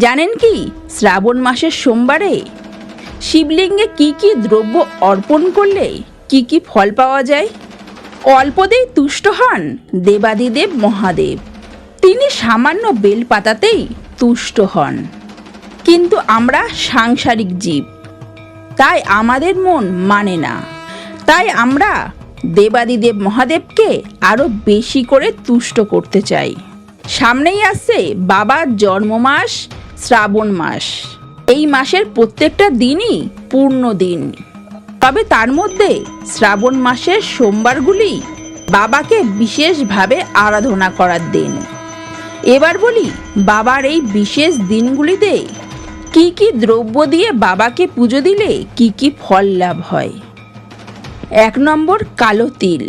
জানেন কি শ্রাবণ মাসের সোমবারে শিবলিঙ্গে কি কি দ্রব্য অর্পণ করলে কি কি ফল পাওয়া যায়? অল্পতেই তুষ্ট হন দেবাদিদেব মহাদেব। তিনি সামান্য বেলপাতাতেই তুষ্ট হন। কিন্তু আমরা সাংসারিক জীব, তাই আমাদের মন মানে না। তাই আমরা দেবাদিদেব মহাদেবকে আরো বেশি করে তুষ্ট করতে চাই। সামনেই আসছে বাবার জন্ম মাস শ্রাবণ মাস। এই মাসের প্রত্যেকটা দিনই পূর্ণ দিন, তবে তার মধ্যে শ্রাবণ মাসের সোমবারগুলি বাবাকে বিশেষভাবে আরাধনা করার দিন। এবার বলি বাবার এই বিশেষ দিনগুলিতে কি কি দ্রব্য দিয়ে বাবাকে পুজো দিলে কি কি ফল লাভ হয়। 1 নম্বর, কালো তিল।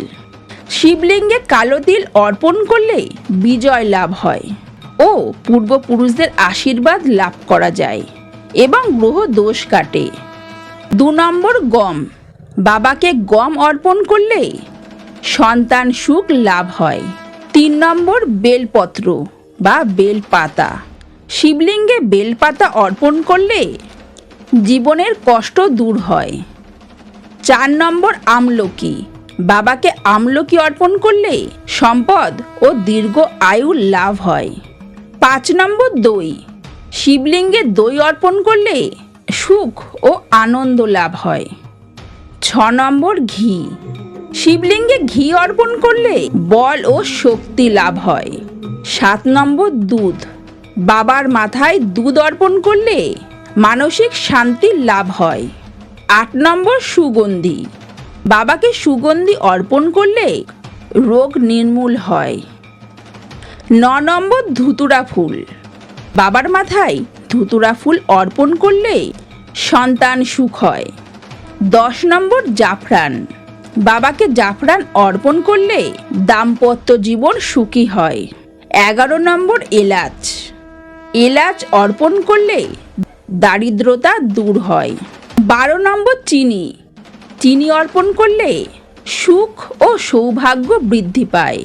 শিবলিঙ্গে কালো তিল অর্পণ করলে বিজয় লাভ হয় ও পূর্বপুরুষদের আশীর্বাদ লাভ করা যায় এবং গ্রহ দোষ কাটে। 2 নম্বর, গম। বাবাকে গম অর্পণ করলে সন্তান সুখ লাভ হয়। 3 নম্বর, বেলপত্র বা বেলপাতা। শিবলিঙ্গে বেলপাতা অর্পণ করলে জীবনের কষ্ট দূর হয়। 4 নম্বর, আমলকি। বাবাকে আমলকি অর্পণ করলে সম্পদ ও দীর্ঘ আয়ু লাভ হয়। 5 নম্বর, দই। শিবলিঙ্গে দই অর্পণ করলে সুখ ও আনন্দ লাভ হয়। 6 নম্বর, ঘি। শিবলিঙ্গে ঘি অর্পণ করলে বল ও শক্তি লাভ হয়। 7 নম্বর, দুধ। বাবার মাথায় দুধ অর্পণ করলে মানসিক শান্তি লাভ হয়। 8 নম্বর, সুগন্ধি। বাবাকে সুগন্ধি অর্পণ করলে রোগ নির্মূল হয়। 9 নম্বর, ধুতুরা ফুল। বাবার মাথায় ধুতুরা ফুল অর্পণ করলে সন্তান সুখ হয়। 10 নম্বর, জাফরান। বাবাকে জাফরান অর্পণ করলে দাম্পত্য জীবন সুখী হয়। 11 নম্বর, এলাচ। এলাচ অর্পণ করলে দারিদ্রতা দূর হয়। 12 নম্বর, চিনি। চিনি অর্পণ করলে সুখ ও সৌভাগ্য বৃদ্ধি পায়।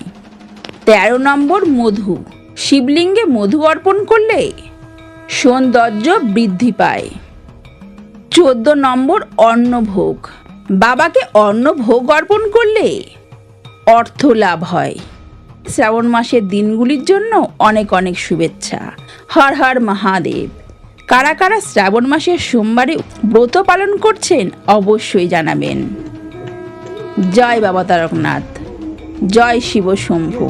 13 নম্বর, মধু। শিবলিঙ্গে মধু অর্পণ করলে সৌন্দর্য বৃদ্ধি পায়। 14 নম্বর, অন্নভোগ। বাবাকে অন্নভোগ অর্পণ করলে অর্থ লাভ হয়। শ্রাবণ মাসের দিনগুলির জন্য অনেক অনেক শুভেচ্ছা। হর হর মহাদেব। কারা কারা শ্রাবণ মাসের সোমবারে ব্রত পালন করছেন অবশ্যই জানাবেন। জয় বাবা তারকনাথ, জয় শিব শম্ভু।